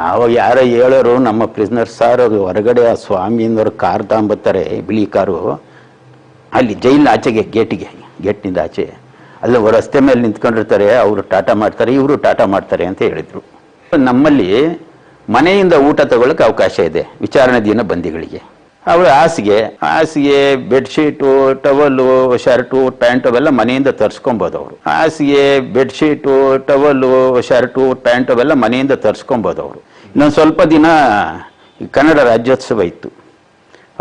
ಆವಾಗ ಯಾರೋ ಹೇಳೋರು ನಮ್ಮ ಪ್ರಿಸ್ನರ್ ಸಾರ್ ಅವರು ಹೊರಗಡೆ ಆ ಸ್ವಾಮಿಯವ್ರ ಕಾರ್ ತಗೊಂಬತ್ತಾರೆ, ಬಿಳಿ ಕಾರು, ಅಲ್ಲಿ ಜೈಲಿನ ಆಚೆಗೆ ಗೇಟ್ನಿಂದ ಆಚೆ ಅಲ್ಲಿ ರಸ್ತೆ ಮೇಲೆ ನಿಂತ್ಕೊಂಡಿರ್ತಾರೆ, ಅವರು ಟಾಟಾ ಮಾಡ್ತಾರೆ, ಇವರು ಟಾಟಾ ಮಾಡ್ತಾರೆ ಅಂತ ಹೇಳಿದರು. ನಮ್ಮಲ್ಲಿ ಮನೆಯಿಂದ ಊಟ ತಗೊಳ್ಳೋಕೆ ಅವಕಾಶ ಇದೆ ವಿಚಾರಣೆ ದಿನ ಬಂದಿಗಳಿಗೆ. ಅವರು ಹಾಸಿಗೆ ಬೆಡ್ಶೀಟು, ಟವಲ್ಲು, ಶರ್ಟು, ಪ್ಯಾಂಟು ಅವೆಲ್ಲ ಮನೆಯಿಂದ ತರಿಸ್ಕೊಬೋದು. ಅವರು ಹಾಸಿಗೆ, ಬೆಡ್ಶೀಟು, ಟವಲ್ಲು, ಶರ್ಟು, ಪ್ಯಾಂಟು ಅವೆಲ್ಲ ಮನೆಯಿಂದ ತರಿಸ್ಕೊಬೋದು. ಅವರು ಇನ್ನೊಂದು ಸ್ವಲ್ಪ ದಿನ ಕನ್ನಡ ರಾಜ್ಯೋತ್ಸವ ಇತ್ತು.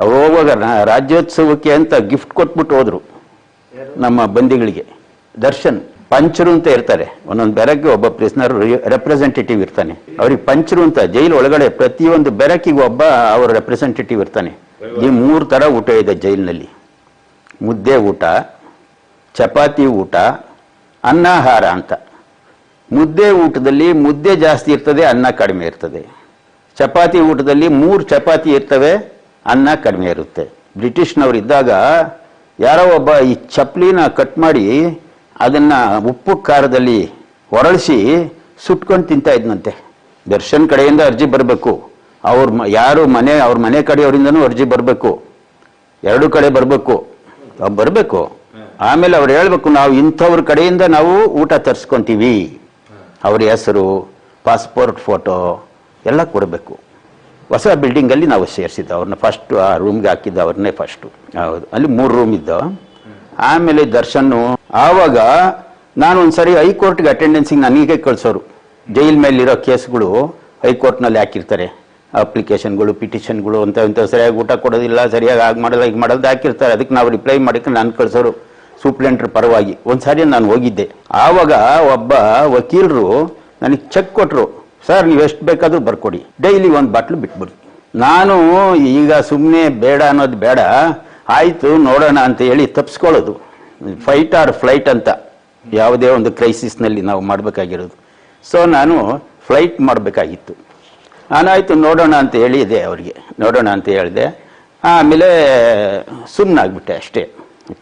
ಅವ್ರು ಹೋಗುವಾಗ ರಾಜ್ಯೋತ್ಸವಕ್ಕೆ ಅಂತ ಗಿಫ್ಟ್ ಕೊಟ್ಬಿಟ್ಟು ಹೋದ್ರು ನಮ್ಮ ಬಂದಿಗಳಿಗೆ. ದರ್ಶನ್ ಪಂಚರು ಅಂತ ಇರ್ತಾರೆ, ಒಂದೊಂದು ಬೆರಕಿಗೆ ಒಬ್ಬ ಪ್ರಿಸ್ನರ್ ರೆಪ್ರೆಸೆಂಟೇಟಿವ್ ಇರ್ತಾನೆ. ಅವ್ರಿಗೆ ಪಂಚರು ಅಂತ ಜೈಲು ಒಳಗಡೆ ಪ್ರತಿಯೊಂದು ಬೆರಕಿಗೆ ಒಬ್ಬ ಅವರ ರೆಪ್ರೆಸೆಂಟೇಟಿವ್ ಇರ್ತಾನೆ. ಈ 3 ಥರ ಊಟ ಇದೆ ಜೈಲಿನಲ್ಲಿ: ಮುದ್ದೆ ಊಟ, ಚಪಾತಿ ಊಟ, ಅನ್ನಹಾರ ಅಂತ. ಮುದ್ದೆ ಊಟದಲ್ಲಿ ಮುದ್ದೆ ಜಾಸ್ತಿ ಇರ್ತದೆ, ಅನ್ನ ಕಡಿಮೆ ಇರ್ತದೆ. ಚಪಾತಿ ಊಟದಲ್ಲಿ 3 ಚಪಾತಿ ಇರ್ತವೆ, ಅನ್ನ ಕಡಿಮೆ ಇರುತ್ತೆ. ಬ್ರಿಟಿಷ್ನವ್ರು ಇದ್ದಾಗ ಯಾರೋ ಒಬ್ಬ ಈ ಚಪ್ಲಿನ ಕಟ್ ಮಾಡಿ ಅದನ್ನ ಉಪ್ಪು ಖಾರದಲ್ಲಿ ಹೊರಳಿಸಿ ಸುಟ್ಕೊಂಡು ತಿಂತಾ ಇದ್ನಂತೆ. ದರ್ಶನ್ ಕಡೆಯಿಂದ ಅರ್ಜಿ ಬರಬೇಕು, ಅವ್ರ ಮನೆ ಕಡೆಯವರಿಂದನೂ ಅರ್ಜಿ ಬರಬೇಕು, 2 ಕಡೆ ಬರಬೇಕು. ಆಮೇಲೆ ಅವ್ರು ಹೇಳ್ಬೇಕು, ನಾವು ಇಂಥವ್ರ ಕಡೆಯಿಂದ ನಾವು ಊಟ ತರಿಸ್ಕೊಂತೀವಿ, ಅವ್ರ ಹೆಸರು, ಪಾಸ್ಪೋರ್ಟ್ ಫೋಟೋ ಎಲ್ಲ ಕೊಡಬೇಕು. ಹೊಸ ಬಿಲ್ಡಿಂಗಲ್ಲಿ ನಾವು ಸೇರಿಸಿದ್ದು ಅವ್ರನ್ನ, ಫಸ್ಟ್ ಆ ರೂಮ್ಗೆ ಹಾಕಿದ್ದ ಅವ್ರನ್ನೇ ಫಸ್ಟು. ಹೌದು, ಅಲ್ಲಿ 3 ರೂಮ್ ಇದ್ದೋ. ಆಮೇಲೆ ದರ್ಶನ್ನು ಆವಾಗ ನಾನು ಒಂದ್ಸರಿ ಹೈಕೋರ್ಟ್ಗೆ ಅಟೆಂಡೆನ್ಸಿಗೆ ನನಗೆ ಕಳಿಸೋರು. ಜೈಲ್ ಮೇಲಿರೋ ಕೇಸ್ಗಳು ಹೈಕೋರ್ಟ್ನಲ್ಲಿ ಹಾಕಿರ್ತಾರೆ, ಅಪ್ಲಿಕೇಶನ್ಗಳು, ಪಿಟಿಷನ್ಗಳು ಅಂತ ಸರಿಯಾಗಿ ಊಟ ಕೊಡೋದಿಲ್ಲ, ಸರಿಯಾಗಿ ಆಗ ಮಾಡಲ್ಲ, ಈಗ ಮಾಡೋದು ಹಾಕಿರ್ತಾರೆ. ಅದಕ್ಕೆ ನಾವು ರಿಪ್ಲೈ ಮಾಡಿಕ್ಕೆ ನಾನು ಕಳಿಸೋರು ಸೂಪ್ಲೆಂಟ್ರ್ ಪರವಾಗಿ. ಒಂದ್ಸಾರಿ ನಾನು ಹೋಗಿದ್ದೆ. ಆವಾಗ ಒಬ್ಬ ವಕೀಲರು ನನಗೆ ಚೆಕ್ ಕೊಟ್ಟರು, ಸರ್ ನೀವು ಎಷ್ಟು ಬೇಕಾದರೂ ಬರ್ಕೊಡಿ, ಡೈಲಿ 1 ಬಾಟ್ಲು ಬಿಟ್ಬಿಡಿ. ನಾನು ಈಗ ಸುಮ್ಮನೆ ಬೇಡ ಅನ್ನೋದು ಬೇಡ, ಆಯಿತು ನೋಡೋಣ ಅಂತ ಹೇಳಿ ತಪ್ಪಿಸ್ಕೊಳ್ಳೋದು. ಫೈಟ್ ಆರ್ ಫ್ಲೈಟ್ ಅಂತ ಯಾವುದೇ ಒಂದು ಕ್ರೈಸಿಸ್ನಲ್ಲಿ ನಾವು ಮಾಡಬೇಕಾಗಿರೋದು. ಸೊ ನಾನು ಫ್ಲೈಟ್ ಮಾಡಬೇಕಾಗಿತ್ತು. ನಾನಾಯಿತು ನೋಡೋಣ ಅಂತ ಹೇಳಿದೆ, ಅವರಿಗೆ ನೋಡೋಣ ಅಂತ ಹೇಳಿದೆ. ಆಮೇಲೆ ಸುಮ್ಮನಾಗ್ಬಿಟ್ಟೆ ಅಷ್ಟೇ.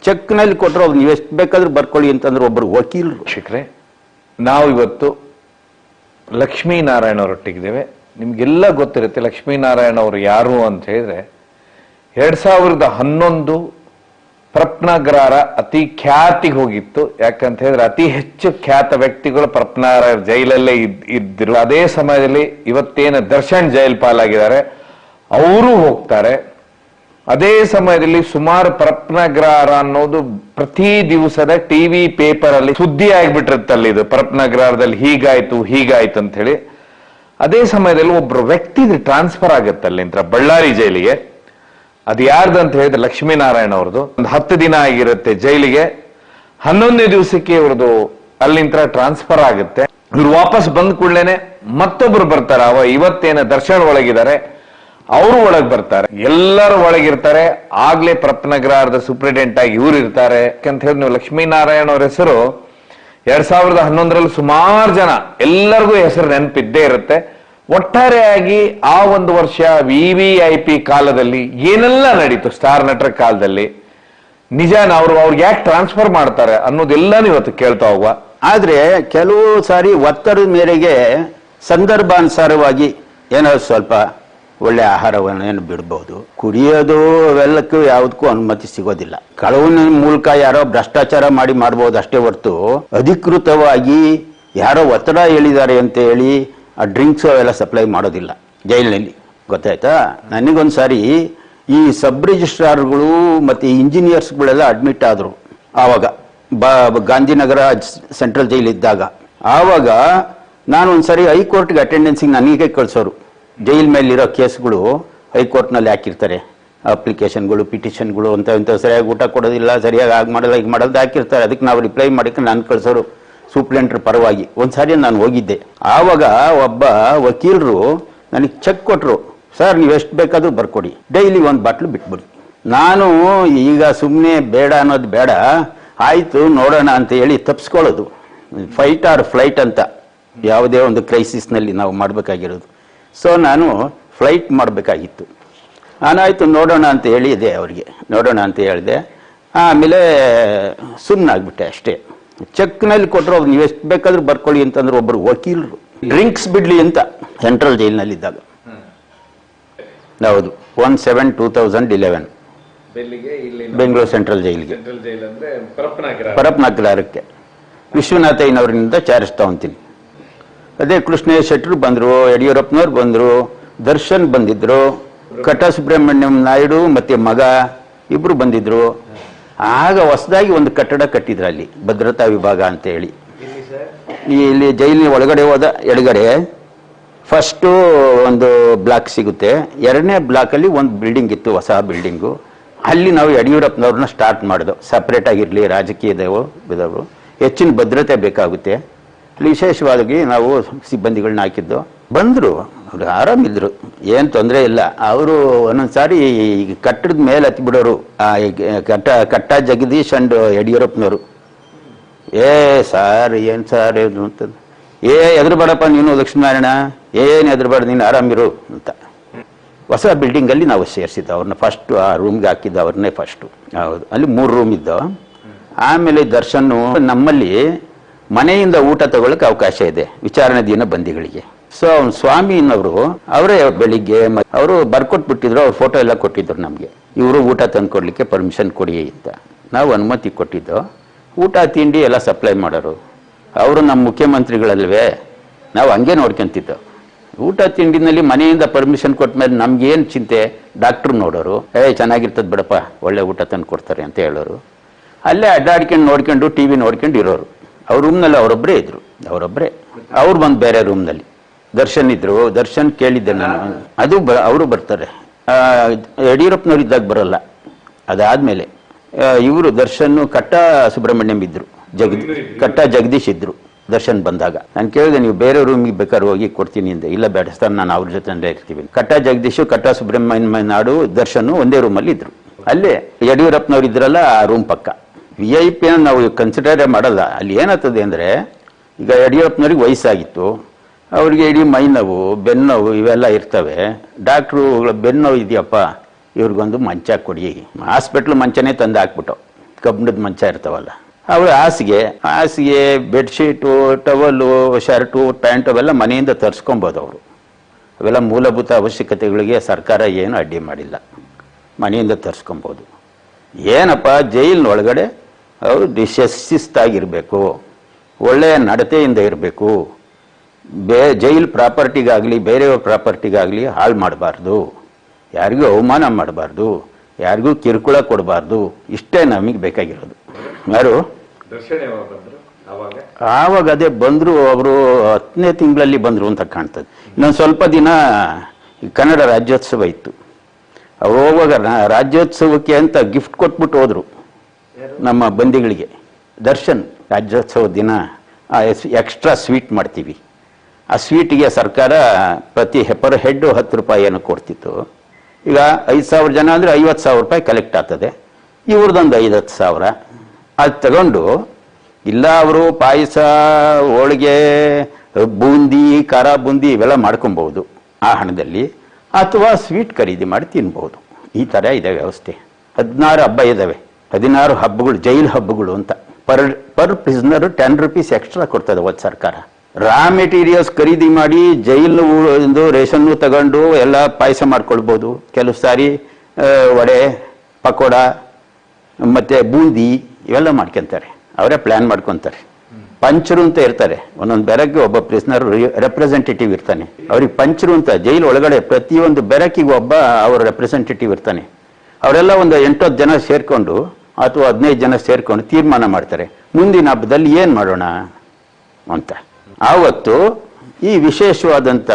ಚೆಕ್ನಲ್ಲಿ ಕೊಟ್ಟರು, ನೀವು ಎಷ್ಟು ಬೇಕಾದ್ರೂ ಬರ್ಕೊಳ್ಳಿ ಅಂತಂದ್ರೆ ಒಬ್ಬರು ವಕೀಲರು. ಶಿಖರೆ, ನಾವು ಇವತ್ತು ಲಕ್ಷ್ಮೀನಾರಾಯಣ ಅವರೊಟ್ಟಿಗಿದ್ದೇವೆ. ನಿಮ್ಗೆಲ್ಲ ಗೊತ್ತಿರುತ್ತೆ ಲಕ್ಷ್ಮೀನಾರಾಯಣ ಅವರು ಯಾರು ಅಂತ ಹೇಳಿದ್ರೆ 2011 ಪ್ರಪ್ನಾಗ್ರಹಾರ ಅತಿ ಖ್ಯಾತಿಗೆ ಹೋಗಿತ್ತು. ಯಾಕಂತ ಹೇಳಿದ್ರೆ ಅತಿ ಹೆಚ್ಚು ಖ್ಯಾತ ವ್ಯಕ್ತಿಗಳು ಪ್ರಪ್ನಾಗ್ರಹಾರ ಜೈಲಲ್ಲೇ ಇದ್ದಿರು. ಅದೇ ಸಮಯದಲ್ಲಿ ಇವತ್ತೇನು ದರ್ಶನ್ ಜೈಲ್ ಪಾಲಾಗಿದ್ದಾರೆ ಅವರು ಹೋಗ್ತಾರೆ. ಅದೇ ಸಮಯದಲ್ಲಿ ಸುಮಾರು ಪ್ರಪ್ನಾಗ್ರಹಾರ ಅನ್ನೋದು ಪ್ರತಿ ದಿವಸದ ಟಿವಿ ಪೇಪರ್ ಅಲ್ಲಿ ಸುದ್ದಿ ಆಗ್ಬಿಟ್ಟಿರುತ್ತಲ್ಲಿ, ಇದು ಪ್ರಪ್ನಾಗ್ರಹಾರದಲ್ಲಿ ಹೀಗಾಯ್ತು ಅಂತ ಹೇಳಿ. ಅದೇ ಸಮಯದಲ್ಲಿ ಒಬ್ರು ವ್ಯಕ್ತಿ ಟ್ರಾನ್ಸ್ಫರ್ ಆಗುತ್ತೆ ಅಲ್ಲಿಂದ ಬಳ್ಳಾರಿ ಜೈಲಿಗೆ. ಅದು ಯಾರ್ದಂತ ಹೇಳಿದ್ರೆ ಲಕ್ಷ್ಮೀನಾರಾಯಣ ಅವ್ರದ್ದು. ಒಂದು 10 ದಿನ ಆಗಿರುತ್ತೆ ಜೈಲಿಗೆ. 11ನೇ ದಿವಸಕ್ಕೆ ಇವ್ರದ್ದು ಅಲ್ಲಿಂದ ಟ್ರಾನ್ಸ್ಫರ್ ಆಗುತ್ತೆ. ಇವ್ರು ವಾಪಸ್ ಬಂದ ಕೂಡಲೇನೆ ಮತ್ತೊಬ್ರು ಬರ್ತಾರೆ. ಇವತ್ತೇನ ದರ್ಶನ್ ಒಳಗಿದ್ದಾರೆ, ಅವರು ಒಳಗೆ ಬರ್ತಾರೆ, ಎಲ್ಲರೂ ಒಳಗಿರ್ತಾರೆ. ಆಗ್ಲೇ ಪ್ರಪ್ನಾಗ್ರಹಾರದ ಸೂಪ್ರಿಟೆಂಟ್ ಆಗಿ ಇವ್ರು ಇರ್ತಾರೆ. ಯಾಕಂತ ಹೇಳಿ ನೀವು ಲಕ್ಷ್ಮೀನಾರಾಯಣ ಅವ್ರ ಹೆಸರು 2011ರಲ್ಲಿ ಸುಮಾರು ಜನ ಎಲ್ಲರಿಗೂ ಹೆಸರು ನೆನಪಿದ್ದೇ ಇರುತ್ತೆ. ಒಟ್ಟಾರೆಯಾಗಿ ಆ ಒಂದು ವರ್ಷ VVIP ಕಾಲದಲ್ಲಿ ಏನೆಲ್ಲ ನಡೀತು, ಸ್ಟಾರ್ ನಟರ ಕಾಲದಲ್ಲಿ, ನಿಜಾನ ಅವ್ರಿಗೆ ಯಾಕೆ ಟ್ರಾನ್ಸ್ಫರ್ ಮಾಡ್ತಾರೆ ಅನ್ನೋದೆಲ್ಲಾನು ಇವತ್ತು ಕೇಳ್ತಾ ಹೋಗುವ. ಆದ್ರೆ ಕೆಲವು ಸಾರಿ ಒತ್ತಡದ ಮೇರೆಗೆ ಸಂದರ್ಭಾನುಸಾರವಾಗಿ ಏನಾದ್ರು ಸ್ವಲ್ಪ ಒಳ್ಳೆ ಆಹಾರವನ್ನು ಬಿಡಬಹುದು. ಕುಡಿಯೋದು ಅವೆಲ್ಲಕ್ಕೂ ಯಾವುದಕ್ಕೂ ಅನುಮತಿ ಸಿಗೋದಿಲ್ಲ. ಕಳವಿನ ಮೂಲಕ ಯಾರೋ ಭ್ರಷ್ಟಾಚಾರ ಮಾಡಬಹುದು ಅಷ್ಟೇ ಹೊರತು ಅಧಿಕೃತವಾಗಿ ಯಾರೋ ಒತ್ತಡ ಹೇಳಿದ್ದಾರೆ ಅಂತ ಹೇಳಿ ಆ ಡ್ರಿಂಕ್ಸ್ ಅವೆಲ್ಲ ಸಪ್ಲೈ ಮಾಡೋದಿಲ್ಲ ಜೈಲಿನಲ್ಲಿ. ಗೊತ್ತಾಯ್ತಾ? ನನಗೊಂದು ಸಾರಿ ಈ ಸಬ್ ರಿಜಿಸ್ಟ್ರಾರ್ಗಳು ಮತ್ತೆ ಇಂಜಿನಿಯರ್ಸ್ಗಳೆಲ್ಲ ಅಡ್ಮಿಟ್ ಆದರು. ಆವಾಗ ಗಾಂಧಿನಗರ ಸೆಂಟ್ರಲ್ ಜೈಲ್ ಇದ್ದಾಗ. ಆವಾಗ ನಾನು ಒಂದ್ಸರಿ ಹೈಕೋರ್ಟ್ಗೆ ಅಟೆಂಡೆನ್ಸಿಗೆ ನನಗೆ ಕಳಿಸೋರು. ಜೈಲ್ ಮೇಲಿರೋ ಕೇಸ್ಗಳು ಹೈಕೋರ್ಟ್ನಲ್ಲಿ ಹಾಕಿರ್ತಾರೆ, ಅಪ್ಲಿಕೇಶನ್ಗಳು, ಪಿಟಿಷನ್ಗಳು ಅಂತ ಸರಿಯಾಗಿ ಊಟ ಕೊಡೋದಿಲ್ಲ, ಸರಿಯಾಗಿ ಆಗ ಮಾಡಲ್ಲ, ಈಗ ಮಾಡೋದು ಹಾಕಿರ್ತಾರೆ. ಅದಕ್ಕೆ ನಾವು ರಿಪ್ಲೈ ಮಾಡಿಕ್ಕೆ ನಾನು ಕಳಿಸೋರು ಸೂಪ್ಲೆಂಟ್ರ್ ಪರವಾಗಿ. ಒಂದ್ಸಾರಿ ನಾನು ಹೋಗಿದ್ದೆ. ಆವಾಗ ಒಬ್ಬ ವಕೀಲರು ನನಗೆ ಚೆಕ್ ಕೊಟ್ಟರು, ಸರ್ ನೀವು ಎಷ್ಟು ಬೇಕಾದರೂ ಬರ್ಕೊಡಿ, ಡೈಲಿ 1 ಬಾಟ್ಲು ಬಿಟ್ಬಿಡಿ. ನಾನು ಈಗ ಸುಮ್ಮನೆ ಬೇಡ ಅನ್ನೋದು ಬೇಡ, ಆಯಿತು ನೋಡೋಣ ಅಂತ ಹೇಳಿ ತಪ್ಪಿಸ್ಕೊಳ್ಳೋದು. ಫೈಟ್ ಆರ್ ಫ್ಲೈಟ್ ಅಂತ ಯಾವುದೇ ಒಂದು ಕ್ರೈಸಿಸ್ನಲ್ಲಿ ನಾವು ಮಾಡಬೇಕಾಗಿರೋದು. ಸೊ ನಾನು ಫ್ಲೈಟ್ ಮಾಡಬೇಕಾಗಿತ್ತು. ನಾನಾಯಿತು ನೋಡೋಣ ಅಂತ ಹೇಳಿದೆ, ಅವರಿಗೆ ನೋಡೋಣ ಅಂತ ಹೇಳಿದೆ. ಆಮೇಲೆ ಸುಮ್ಮನಾಗ್ಬಿಟ್ಟೆ ಅಷ್ಟೇ. ಚೆಕ್ನಲ್ಲಿ ಕೊಟ್ಟರು, ನೀವು ಎಷ್ಟು ಬೇಕಾದರೂ ಬರ್ಕೊಳ್ಳಿ ಅಂತಂದ್ರೆ ಒಬ್ಬರು ವಕೀಲರು ಡ್ರಿಂಕ್ಸ್ ಬಿಡ್ಲಿ ಅಂತ ಸೆಂಟ್ರಲ್ ಜೈಲಿನಲ್ಲಿದ್ದಾಗ. ಹೌದು, 1/7/2011 ಬೆಂಗಳೂರು ಸೆಂಟ್ರಲ್ ಜೈಲಿಗೆ, ಪರಪ್ನಾಗ್ರಹಕ್ಕೆ ವಿಶ್ವನಾಥಯ್ಯನವರಿಂದ ಚಾರ್ಜ್ ತಗೊಂತೀನಿ. ಅದೇ ಕೃಷ್ಣೇಶ್ ಶೆಟ್ಟರು ಬಂದರು, ಯಡಿಯೂರಪ್ಪನವ್ರು ಬಂದರು, ದರ್ಶನ್ ಬಂದಿದ್ರು, ಕಟ ಸುಬ್ರಹ್ಮಣ್ಯಂ ನಾಯ್ಡು ಮತ್ತೆ ಮಗ ಇಬ್ರು ಬಂದಿದ್ರು. ಆಗ ಹೊಸದಾಗಿ ಒಂದು ಕಟ್ಟಡ ಕಟ್ಟಿದ್ರು ಅಲ್ಲಿ, ಭದ್ರತಾ ವಿಭಾಗ ಅಂತ ಹೇಳಿ. ಇಲ್ಲಿ ಜೈಲಿನ ಒಳಗಡೆ ಹೋದ ಎಡಗಡೆ ಫಸ್ಟು ಒಂದು ಬ್ಲಾಕ್ ಸಿಗುತ್ತೆ, ಎರಡನೇ ಬ್ಲಾಕಲ್ಲಿ ಒಂದು ಬಿಲ್ಡಿಂಗ್ ಇತ್ತು, ಹೊಸ ಬಿಲ್ಡಿಂಗು. ಅಲ್ಲಿ ನಾವು ಯಡಿಯೂರಪ್ಪನವ್ರನ್ನ ಸ್ಟಾರ್ಟ್ ಮಾಡಿದೆವು. ಸಪ್ರೇಟ್ ಆಗಿರಲಿ, ರಾಜಕೀಯದವರು ಹೆಚ್ಚಿನ ಭದ್ರತೆ ಬೇಕಾಗುತ್ತೆ, ವಿಶೇಷವಾಗಿ ನಾವು ಸಿಬ್ಬಂದಿಗಳನ್ನ ಹಾಕಿದ್ದು. ಬಂದರು, ಅವ್ರು ಆರಾಮಿದ್ರು, ಏನು ತೊಂದರೆ ಇಲ್ಲ. ಅವರು ಒಂದೊಂದು ಸಾರಿ ಕಟ್ಟಡದ ಮೇಲೆ ಹತ್ತಿ ಬಿಡೋರು, ಕಟ್ಟ ಜಗದೀಶ್ ಅಂಡ್ ಯಡಿಯೂರಪ್ಪನವರು. ಸಾರ್ ಏನು ಸಾರ್ ಅಂತಂದು, ಎದುರುಬೇಡಪ್ಪ ನೀನು ಲಕ್ಷ್ಮೀನಾರಾಯಣ, ಏನು ಎದುರುಬೇಡ ನೀನು ಆರಾಮಿರು ಅಂತ. ಹೊಸ ಬಿಲ್ಡಿಂಗಲ್ಲಿ ನಾವು ಸೇರಿಸಿದ್ದು ಅವ್ರನ್ನ, ಫಸ್ಟು ಆ ರೂಮ್ಗೆ ಹಾಕಿದ್ದು ಅವ್ರನ್ನೇ ಫಸ್ಟು. ಹೌದು, ಅಲ್ಲಿ 3 ರೂಮ್ ಇದ್ದು. ಆಮೇಲೆ ದರ್ಶನ್ ನಮ್ಮಲ್ಲಿ ಮನೆಯಿಂದ ಊಟ ತಗೊಳ್ಳೋಕೆ ಅವಕಾಶ ಇದೆ ವಿಚಾರಣಾಧೀನ ಬಂದಿಗಳಿಗೆ. ಸೊ ಅವ್ನು ಸ್ವಾಮಿನವರು ಅವರೇ ಬೆಳಿಗ್ಗೆ ಅವರು ಬರ್ಕೊಟ್ಬಿಟ್ಟಿದ್ರು, ಅವ್ರ ಫೋಟೋ ಎಲ್ಲ ಕೊಟ್ಟಿದ್ರು ನಮಗೆ, ಇವರು ಊಟ ತಂದು ಕೊಡಲಿಕ್ಕೆ ಪರ್ಮಿಷನ್ ಕೊಡಿ ಅಂತ. ನಾವು ಅನುಮತಿ ಕೊಟ್ಟಿದ್ದು. ಊಟ ತಿಂಡಿ ಎಲ್ಲ ಸಪ್ಲೈ ಮಾಡೋರು ಅವರು, ನಮ್ಮ ಮುಖ್ಯಮಂತ್ರಿಗಳಲ್ವೇ, ನಾವು ಹಂಗೆ ನೋಡ್ಕೊಂತಿದ್ದು. ಊಟ ತಿಂಡಿನಲ್ಲಿ ಮನೆಯಿಂದ ಪರ್ಮಿಷನ್ ಕೊಟ್ಟ ಮೇಲೆ ನಮ್ಗೇನು ಚಿಂತೆ, ಡಾಕ್ಟ್ರು ನೋಡೋರು, ಚೆನ್ನಾಗಿರ್ತದೆ ಬಿಡಪ್ಪ, ಒಳ್ಳೆ ಊಟ ತಂದು ಕೊಡ್ತಾರೆ ಅಂತ ಹೇಳೋರು. ಅಲ್ಲೇ ಅಡ್ಡಾಡ್ಕೊಂಡು ನೋಡ್ಕೊಂಡು ಟಿ ವಿ ನೋಡ್ಕೊಂಡು ಇರೋರು. ಅವ್ರ ರೂಮ್ನಲ್ಲಿ ಅವರೊಬ್ಬರೇ ಇದ್ರು, ಅವ್ರು ಬಂದು ಬೇರೆ ರೂಮ್ನಲ್ಲಿ ದರ್ಶನ್ ಇದ್ರು. ದರ್ಶನ್ ಕೇಳಿದ್ದೆ ನಾನು, ಅದು ಅವರು ಬರ್ತಾರೆ, ಯಡಿಯೂರಪ್ಪನವ್ರು ಇದ್ದಾಗ ಬರೋಲ್ಲ. ಅದಾದಮೇಲೆ ಇವರು ದರ್ಶನ್, ಕಟ್ಟ ಸುಬ್ರಹ್ಮಣ್ಯಂ ಇದ್ರು, ಕಟ್ಟ ಜಗದೀಶ್ ಇದ್ರು. ದರ್ಶನ್ ಬಂದಾಗ ನಾನು ಕೇಳಿದೆ, ನೀವು ಬೇರೆ ರೂಮಿಗೆ ಬೇಕಾದ್ರೆ ಹೋಗಿ ಕೊಡ್ತೀನಿ ಅಂದೆ. ಇಲ್ಲ ಬೇಡ ಸರ್, ನಾನು ಅವ್ರ ಜೊತೆ ಇರ್ತೀವಿ. ಕಟ್ಟ ಜಗದೀಶು, ಕಟ್ಟ ಸುಬ್ರಹ್ಮಣ್ಯ ನಾಡು, ದರ್ಶನ್ ಒಂದೇ ರೂಮಲ್ಲಿ ಇದ್ರು. ಅಲ್ಲೇ ಯಡಿಯೂರಪ್ಪನವ್ರು ಇದ್ರಲ್ಲ, ಆ ರೂಮ್ ಪಕ್ಕ. VIP ನಾವು ಕನ್ಸಿಡರೇ ಮಾಡಲ್ಲ. ಅಲ್ಲಿ ಏನಾಗ್ತದೆ ಅಂದರೆ, ಈಗ ಯಡಿಯೂರಪ್ಪನವ್ರಿಗೆ ವಯಸ್ಸಾಗಿತ್ತು, ಅವ್ರಿಗೆ ಇಡೀ ಮೈ ನೋವು, ಬೆನ್ನೋವು ಇವೆಲ್ಲ ಇರ್ತವೆ. ಡಾಕ್ಟ್ರು ಬೆನ್ನೋವು ಇದೆಯಪ್ಪ, ಇವ್ರಿಗೊಂದು ಮಂಚ ಕೊಡಿ. ಹಾಸ್ಪಿಟ್ಲ್ ಮಂಚನೇ ತಂದು ಹಾಕ್ಬಿಟ್ಟು, ಕಬ್ಬಿಣದ ಮಂಚ ಇರ್ತಾವಲ್ಲ, ಅವರು ಹಾಸಿಗೆ ಬೆಡ್ಶೀಟು, ಟವಲ್ಲು, ಶರ್ಟು, ಪ್ಯಾಂಟ್ ಅವೆಲ್ಲ ಮನೆಯಿಂದ ತರಿಸ್ಕೊಬೋದು ಅವರು. ಅವೆಲ್ಲ ಮೂಲಭೂತ ಅವಶ್ಯಕತೆಗಳಿಗೆ ಸರ್ಕಾರ ಏನು ಅಡ್ಡಿ ಮಾಡಿಲ್ಲ, ಮನೆಯಿಂದ ತರಿಸ್ಕೊಬೋದು. ಏನಪ್ಪ, ಜೈಲಿನೊಳಗಡೆ ಅವರು ಶಿಸ್ತಾಗಿರಬೇಕು, ಒಳ್ಳೆಯ ನಡತೆಯಿಂದ ಇರಬೇಕು. ಜೈಲ್ ಪ್ರಾಪರ್ಟಿಗಾಗಲಿ ಬೇರೆಯವ್ರ ಪ್ರಾಪರ್ಟಿಗಾಗಲಿ ಹಾಳು ಮಾಡಬಾರ್ದು, ಯಾರಿಗೂ ಅವಮಾನ ಮಾಡಬಾರ್ದು, ಯಾರಿಗೂ ಕಿರುಕುಳ ಕೊಡಬಾರ್ದು. ಇಷ್ಟೇ ನಮಗೆ ಬೇಕಾಗಿರೋದು. ಯಾರು ಆವಾಗ ಅದೇ ಬಂದರು, ಅವರು 10ನೇ ತಿಂಗಳಲ್ಲಿ ಬಂದರು ಅಂತ ಕಾಣ್ತದೆ. ಇನ್ನೊಂದು ಸ್ವಲ್ಪ ದಿನ ಕನ್ನಡ ರಾಜ್ಯೋತ್ಸವ ಇತ್ತು. ಅವ್ರು ಹೋಗುವಾಗ ರಾಜ್ಯೋತ್ಸವಕ್ಕೆ ಅಂತ ಗಿಫ್ಟ್ ಕೊಟ್ಬಿಟ್ಟು ಹೋದ್ರು ನಮ್ಮ ಬಂದಿಗಳಿಗೆ. ದರ್ಶನ್ ರಾಜ್ಯೋತ್ಸವ ದಿನ ಎಕ್ಸ್ಟ್ರಾ ಸ್ವೀಟ್ ಮಾಡ್ತೀವಿ, ಆ ಸ್ವೀಟಿಗೆ ಸರ್ಕಾರ ಪ್ರತಿ ಪರ್ ಹೆಡ್ 10 ರೂಪಾಯಿ ಏನು ಕೊಡ್ತಿತ್ತು. ಈಗ 5,000 ಜನ ಅಂದರೆ 50,000 ರೂಪಾಯಿ ಕಲೆಕ್ಟ್ ಆಗ್ತದೆ. ಇವ್ರದ್ದೊಂದು 5,000 ಅದು ತಗೊಂಡು, ಇಲ್ಲ ಅವರು ಪಾಯಸ, ಹೋಳಿಗೆ, ಬೂಂದಿ, ಖಾರ ಬೂಂದಿ ಇವೆಲ್ಲ ಮಾಡ್ಕೊಬಹುದು ಆ ಹಣದಲ್ಲಿ, ಅಥವಾ ಸ್ವೀಟ್ ಖರೀದಿ ಮಾಡಿ ತಿನ್ಬಹುದು. ಈ ಥರ ಇದೆ ವ್ಯವಸ್ಥೆ. 16 ಹಬ್ಬ ಇದ್ದಾವೆ, 16 ಹಬ್ಬಗಳು, ಜೈಲ್ ಹಬ್ಬಗಳು ಅಂತ. ಪರ್ ಪ್ರಿಸ್ನರ್ 10 ರೂಪೀಸ್ ಎಕ್ಸ್ಟ್ರಾ ಕೊಡ್ತದೆ ಒಂದು ಸರ್ಕಾರ. ರಾ ಮೆಟೀರಿಯಲ್ಸ್ ಖರೀದಿ ಮಾಡಿ ಜೈಲು ರೇಷನ್ನು ತಗೊಂಡು ಎಲ್ಲ ಪಾಯಸ ಮಾಡ್ಕೊಳ್ಬೋದು. ಕೆಲವು ಸಾರಿ ವಡೆ, ಪಕೋಡ ಮತ್ತೆ ಬೂಂದಿ ಇವೆಲ್ಲ ಮಾಡ್ಕೊಂತಾರೆ, ಅವರೇ ಪ್ಲಾನ್ ಮಾಡ್ಕೊತಾರೆ. ಪಂಚರು ಅಂತ ಇರ್ತಾರೆ, ಒಂದೊಂದು ಬೆರಗ್ಗೆ ಒಬ್ಬ ಪ್ರಿಸ್ನರ್ ರೆಪ್ರೆಸೆಂಟೇಟಿವ್ ಇರ್ತಾನೆ. ಅವ್ರಿಗೆ ಪಂಚರು ಅಂತ, ಜೈಲು ಒಳಗಡೆ ಪ್ರತಿಯೊಂದು ಬೆರಕಿಗೆ ಒಬ್ಬ ಅವ್ರ ರೆಪ್ರೆಸೆಂಟೇಟಿವ್ ಇರ್ತಾನೆ. ಅವರೆಲ್ಲ ಒಂದು 8-10 ಜನ ಸೇರ್ಕೊಂಡು ಅಥವಾ 15 ಜನ ಸೇರ್ಕೊಂಡು ತೀರ್ಮಾನ ಮಾಡ್ತಾರೆ, ಮುಂದಿನ ಹಬ್ಬದಲ್ಲಿ ಏನು ಮಾಡೋಣ ಅಂತ. ಆವತ್ತು ಈ ವಿಶೇಷವಾದಂಥ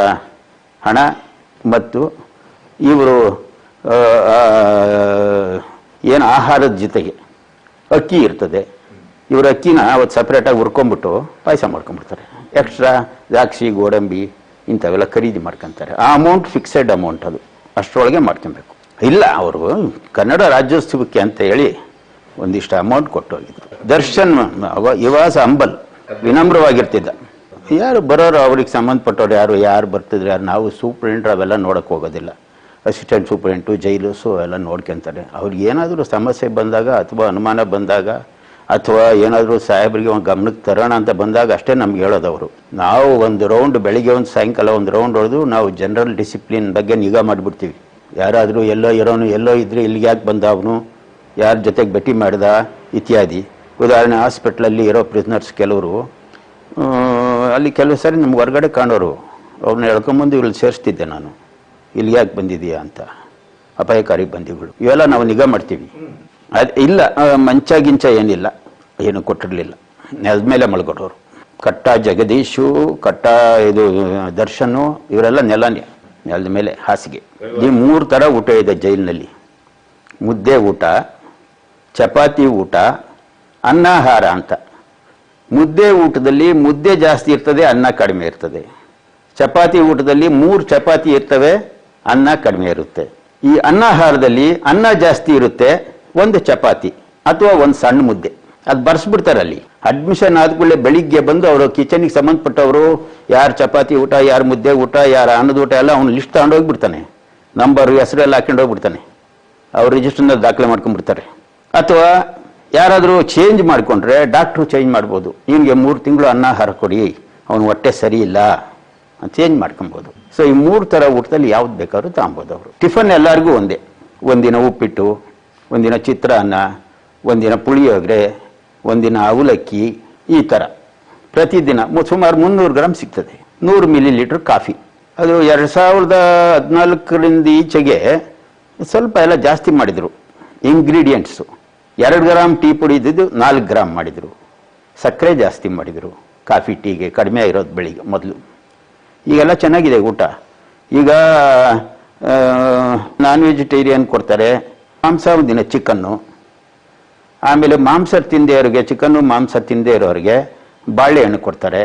ಹಣ ಮತ್ತು ಇವರು ಏನು ಆಹಾರದ ಜೊತೆಗೆ ಅಕ್ಕಿ ಇರ್ತದೆ, ಇವರು ಅಕ್ಕಿನ ಅವತ್ತು ಸಪ್ರೇಟಾಗಿ ಹುರ್ಕೊಂಡ್ಬಿಟ್ಟು ಪಾಯಸ ಮಾಡ್ಕೊಂಡ್ಬಿಡ್ತಾರೆ. ಎಕ್ಸ್ಟ್ರಾ ದ್ರಾಕ್ಷಿ, ಗೋಡಂಬಿ ಇಂಥವೆಲ್ಲ ಖರೀದಿ ಮಾಡ್ಕೊತಾರೆ. ಆ ಅಮೌಂಟ್ ಫಿಕ್ಸೆಡ್ ಅಮೌಂಟ್, ಅದು ಅಷ್ಟರೊಳಗೆ ಮಾಡ್ಕೊಬೇಕು. ಇಲ್ಲ, ಅವರು ಕನ್ನಡ ರಾಜ್ಯೋತ್ಸವಕ್ಕೆ ಅಂತ ಹೇಳಿ ಒಂದಿಷ್ಟು ಅಮೌಂಟ್ ಕೊಟ್ಟು ಹೋಗಿದ್ರು. ದರ್ಶನ್ ಇವಾಸ ಅಂಬಲ್ ವಿನಮ್ರವಾಗಿರ್ತಿದ್ದ. ಯಾರು ಬರೋರು ಅವ್ರಿಗೆ ಸಂಬಂಧಪಟ್ಟವ್ರು ಯಾರು ಬರ್ತಿದ್ರು, ಯಾರು ನಾವು ಸೂಪ್ರಿಂಟ್ರ್ ಅವೆಲ್ಲ ನೋಡೋಕೆ ಹೋಗೋದಿಲ್ಲ. ಅಸಿಸ್ಟೆಂಟ್ ಸೂಪ್ರಿಂಟು, ಜೈಲು, ಸೊ ಎಲ್ಲ ನೋಡ್ಕೊಂತಾರೆ. ಅವ್ರಿಗೆ ಏನಾದರೂ ಸಮಸ್ಯೆ ಬಂದಾಗ ಅಥವಾ ಅನುಮಾನ ಬಂದಾಗ ಅಥವಾ ಏನಾದರೂ ಸಾಹೇಬರಿಗೆ ಒಂದು ಗಮನಕ್ಕೆ ತರೋಣ ಅಂತ ಬಂದಾಗ ಅಷ್ಟೇ ನಮ್ಗೆ ಹೇಳೋದು ಅವರು. ನಾವು ಒಂದು ರೌಂಡ್ ಬೆಳಿಗ್ಗೆ ಒಂದು ಸಾಯಂಕಾಲ ಒಂದು ರೌಂಡ್ ಹೊಡೆದು ನಾವು ಜನರಲ್ ಡಿಸಿಪ್ಲಿನ್ ಬಗ್ಗೆ ನಿಗಾ ಮಾಡಿಬಿಡ್ತೀವಿ. ಯಾರಾದರೂ ಎಲ್ಲೋ ಇರೋನು ಎಲ್ಲೋ ಇದ್ರೆ ಇಲ್ಲಿಗೆ ಯಾಕೆ ಬಂದ ಅವನು, ಯಾರ ಜೊತೆಗೆ ಭೇಟಿ ಮಾಡ್ದ ಇತ್ಯಾದಿ. ಉದಾಹರಣೆ ಹಾಸ್ಪಿಟ್ಲಲ್ಲಿ ಇರೋ ಪ್ರಿಸ್ನರ್ಸ್ ಕೆಲವರು ಅಲ್ಲಿ ಕೆಲವು ಸಾರಿ ನಮ್ಗೆ ಹೊರಗಡೆ ಕಾಣೋರು, ಅವ್ರನ್ನ ಎಳ್ಕೊಂಬಂದು ಇಲ್ಲಿ ಸೇರಿಸ್ತಿದ್ದೆ ನಾನು, ಇಲ್ಲಿ ಯಾಕೆ ಬಂದಿದೆಯಾ ಅಂತ, ಅಪಾಯಕಾರಿ ಬಂದಿಗಳು. ಇವೆಲ್ಲ ನಾವು ನಿಗಾ ಮಾಡ್ತೀವಿ. ಅದು ಇಲ್ಲ, ಮಂಚ ಗಿಂಚ ಏನಿಲ್ಲ, ಏನು ಕೊಟ್ಟಿರಲಿಲ್ಲ, ನೆಲದ ಮೇಲೆ ಮಲ್ಕೊಡೋರು. ಕಟ್ಟ ಜಗದೀಶು, ಕಟ್ಟ ಇದು ದರ್ಶನು, ಇವರೆಲ್ಲ ನೆಲದ ಮೇಲೆ ಹಾಸಿಗೆ. ಈ 3 ಥರ ಊಟ ಇದೆ ಜೈಲಿನಲ್ಲಿ. ಮುದ್ದೆ ಊಟ, ಚಪಾತಿ ಊಟ, ಅನ್ನಾಹಾರ ಅಂತ. ಮುದ್ದೆ ಊಟದಲ್ಲಿ ಮುದ್ದೆ ಜಾಸ್ತಿ ಇರ್ತದೆ, ಅನ್ನ ಕಡಿಮೆ ಇರ್ತದೆ. ಚಪಾತಿ ಊಟದಲ್ಲಿ 3 ಚಪಾತಿ ಇರ್ತವೆ, ಅನ್ನ ಕಡಿಮೆ ಇರುತ್ತೆ. ಈ ಅನ್ನಾಹಾರದಲ್ಲಿ ಅನ್ನ ಜಾಸ್ತಿ ಇರುತ್ತೆ, 1 ಚಪಾತಿ ಅಥವಾ 1 ಸಣ್ಣ ಮುದ್ದೆ. ಅದು ಬರ್ಸ್ಬಿಡ್ತಾರೆ ಅಲ್ಲಿ. ಅಡ್ಮಿಷನ್ ಆದ್ಕೂಡಲೇ ಬೆಳಿಗ್ಗೆ ಬಂದು ಅವರು ಕಿಚನ್ಗೆ ಸಂಬಂಧಪಟ್ಟವರು ಯಾರು ಚಪಾತಿ ಊಟ, ಯಾರು ಮುದ್ದೆ ಊಟ, ಯಾರು ಅನ್ನದ ಊಟ ಎಲ್ಲ ಅವ್ನು ಲಿಸ್ಟ್ ತಗೊಂಡು ಹೋಗ್ಬಿಡ್ತಾನೆ, ನಂಬರ್ ಹೆಸರೆಲ್ಲ ಹಾಕೊಂಡು ಹೋಗ್ಬಿಡ್ತಾನೆ, ಅವ್ರು ರಿಜಿಸ್ಟರ್ನಲ್ಲಿ ದಾಖಲೆ ಮಾಡ್ಕೊಂಡ್ಬಿಡ್ತಾರೆ. ಅಥವಾ ಯಾರಾದರೂ ಚೇಂಜ್ ಮಾಡಿಕೊಂಡ್ರೆ ಡಾಕ್ಟ್ರು ಚೇಂಜ್ ಮಾಡ್ಬೋದು, ನಿಮಗೆ 3 ತಿಂಗಳು ಅನ್ನಾಹಾರ ಕೊಡಿ, ಅವನು ಹೊಟ್ಟೆ ಸರಿ ಇಲ್ಲ ಚೇಂಜ್ ಮಾಡ್ಕೊಬೋದು. ಸೊ ಈ 3 ಥರ ಊಟದಲ್ಲಿ ಯಾವ್ದು ಬೇಕಾದ್ರೂ ತಗೊಬೋದು ಅವರು. ಟಿಫನ್ ಎಲ್ಲರಿಗೂ ಒಂದೇ, ಒಂದಿನ ಉಪ್ಪಿಟ್ಟು, ಒಂದಿನ ಚಿತ್ರಾನ್ನ, ಒಂದಿನ ಪುಳಿಯೋಗರೆ, ಒಂದಿನ ಅವಲಕ್ಕಿ, ಈ ಥರ ಪ್ರತಿದಿನ ಸುಮಾರು 300 ಗ್ರಾಮ್ ಸಿಗ್ತದೆ. 100 ಮಿಲಿಲೀಟ್ರ್ ಕಾಫಿ. ಅದು 2014ರಿಂದ ಈಚೆಗೆ ಸ್ವಲ್ಪ ಎಲ್ಲ ಜಾಸ್ತಿ ಮಾಡಿದರು ಇಂಗ್ರೀಡಿಯೆಂಟ್ಸು. 2 ಗ್ರಾಮ್ ಟೀ ಪುಡಿ ಇದ್ದಿದ್ದು 4 ಗ್ರಾಮ್ ಮಾಡಿದರು. ಸಕ್ಕರೆ ಜಾಸ್ತಿ ಮಾಡಿದರು ಕಾಫಿ ಟೀಗೆ, ಕಡಿಮೆ ಇರೋದು ಬೆಳಿಗ್ಗೆ ಮೊದಲು. ಈಗೆಲ್ಲ ಚೆನ್ನಾಗಿದೆ ಊಟ. ಈಗ ನಾನ್ ವೆಜಿಟೇರಿಯನ್ ಕೊಡ್ತಾರೆ, ಮಾಂಸ ಒಂದಿನ ಚಿಕನ್ನು. ಆಮೇಲೆ ಮಾಂಸ ತಿಂದೇ ಇರೋರಿಗೆ, ಚಿಕನ್ನು ಮಾಂಸ ತಿಂದೇ ಇರೋರಿಗೆ ಬಾಳೆಹಣ್ಣು ಕೊಡ್ತಾರೆ,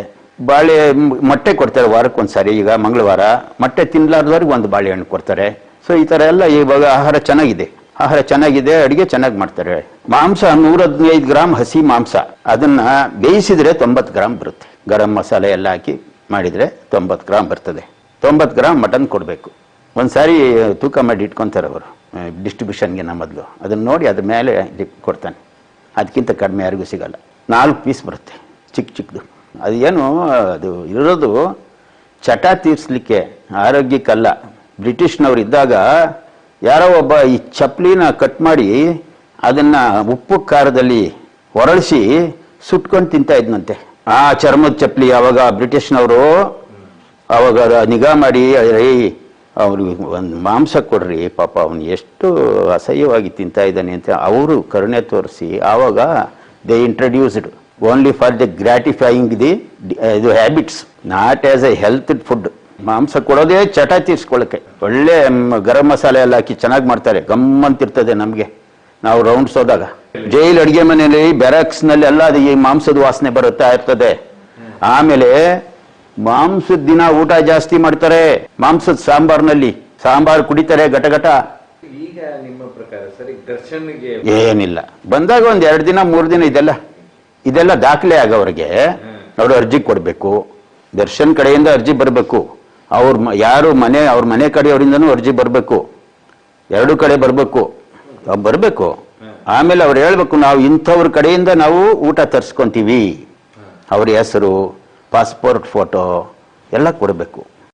ಮೊಟ್ಟೆ ಕೊಡ್ತಾರೆ ವಾರಕ್ಕೊಂದ್ಸಾರಿ. ಈಗ ಮಂಗಳವಾರ ಮೊಟ್ಟೆ ತಿನ್ನಲಾರ್ದವ್ರಿಗೆ 1 ಬಾಳೆಹಣ್ಣು ಕೊಡ್ತಾರೆ. ಸೊ ಈ ಥರ ಎಲ್ಲ ಇವಾಗ ಆಹಾರ ಚೆನ್ನಾಗಿದೆ, ಅಡುಗೆ ಚೆನ್ನಾಗಿ ಮಾಡ್ತಾರೆ. ಮಾಂಸ 115 ಗ್ರಾಮ್ ಹಸಿ ಮಾಂಸ, ಅದನ್ನ ಬೇಯಿಸಿದ್ರೆ 90 ಗ್ರಾಮ್ ಬರುತ್ತೆ. ಗರಂ ಮಸಾಲೆ ಎಲ್ಲ ಹಾಕಿ ಮಾಡಿದರೆ 90 ಗ್ರಾಮ್ ಬರ್ತದೆ. 90 ಗ್ರಾಮ್ ಮಟನ್ ಕೊಡಬೇಕು. ಒಂದ್ಸಾರಿ ತೂಕ ಮಾಡಿ ಇಟ್ಕೊತಾರೆ ಅವರು ಡಿಸ್ಟ್ರಿಬ್ಯೂಷನ್ಗೆ. ಮೊದಲು ಅದನ್ನು ನೋಡಿ ಅದ್ರ ಮೇಲೆ ಕೊಡ್ತಾನೆ. ಅದಕ್ಕಿಂತ ಕಡಿಮೆ ಯಾರಿಗೂ ಸಿಗಲ್ಲ. 4 ಪೀಸ್ ಬರುತ್ತೆ, ಚಿಕ್ಕದು. ಅದು ಏನು, ಅದು ಇರೋದು ಚಟ ತೀರಿಸ್ಲಿಕ್ಕೆ, ಆರೋಗ್ಯಕ್ಕಲ್ಲ. ಬ್ರಿಟಿಷ್ನವ್ರು ಇದ್ದಾಗ ಯಾರೋ ಒಬ್ಬ ಈ ಚಪ್ಪಲಿನ ಕಟ್ ಮಾಡಿ ಅದನ್ನ ಉಪ್ಪು ಖಾರದಲ್ಲಿ ಹೊರಳಿಸಿ ಸುಟ್ಕೊಂಡು ತಿಂತಾ ಇದ್ನಂತೆ. ಆ ಚರ್ಮದ ಚಪ್ಪಲಿ ಅವಾಗ ಬ್ರಿಟಿಷ್ನವರು ಅವಾಗ ನಿಗಾ ಮಾಡಿ, ಅವ್ರಿಗೆ 1 ಮಾಂಸ ಕೊಡ್ರಿ, ಪಾಪ ಅವನು ಎಷ್ಟು ಅಸಹ್ಯವಾಗಿ ತಿಂತಾ ಇದ್ದಾನೆ ಅಂತ ಅವರು ಕರುಣೆ ತೋರಿಸಿ ಆವಾಗ they introduced only for the gratifying ಇದು habits, not as a health food. ಮಾಂಸ ಕೊಡೋದೇ ಚಟ ತೀರ್ಸ್ಕೊಳ್ಳೋಕ್ಕೆ. ಒಳ್ಳೆ ಗರಂ ಮಸಾಲೆ ಎಲ್ಲ ಹಾಕಿ ಚೆನ್ನಾಗಿ ಮಾಡ್ತಾರೆ, ಗಮ್ಮಂತಿರ್ತದೆ ನಮಗೆ. ನಾವು ರೌಂಡ್ಸ್ ಹೋದಾಗ ಜೈಲ್ ಅಡುಗೆ ಮನೆಯಲ್ಲಿ ಬ್ಯಾರಕ್ಸ್ನಲ್ಲಿ ಎಲ್ಲ ಅದು ಈ ಮಾಂಸದ ವಾಸನೆ ಬರುತ್ತಾ ಇರ್ತದೆ. ಆಮೇಲೆ ಮಾಂಸದ ದಿನ ಊಟ ಜಾಸ್ತಿ ಮಾಡ್ತಾರೆ. ಮಾಂಸದ ಸಾಂಬಾರ್ ಕುಡಿತಾರೆ ಘಟ. ಈಗ ನಿಮ್ಮ ಪ್ರಕಾರ ಸರಿ ದರ್ಶನ್ಗೆ ಏನಿಲ್ಲ, ಬಂದಾಗ 1 2 ದಿನ 3 ದಿನ ಇದೆಲ್ಲ ದಾಖಲೆ ಆಗವ್ರಿಗೆ ಅವರು ಅರ್ಜಿ ಕೊಡಬೇಕು. ದರ್ಶನ್ ಕಡೆಯಿಂದ ಅರ್ಜಿ ಬರಬೇಕು, ಅವ್ರ ಮನೆ ಕಡೆಯವರಿಂದನೂ ಅರ್ಜಿ ಬರಬೇಕು, 2 ಕಡೆ ಬರಬೇಕು. ಆಮೇಲೆ ಅವ್ರು ಹೇಳ್ಬೇಕು, ನಾವು ಇಂಥವ್ರ ಕಡೆಯಿಂದ ನಾವು ಊಟ ತರಿಸ್ಕೊಂತೀವಿ, ಅವ್ರ ಹೆಸರು, ಪಾಸ್ಪೋರ್ಟ್ ಫೋಟೋ ಎಲ್ಲ ಕೊಡಬೇಕು.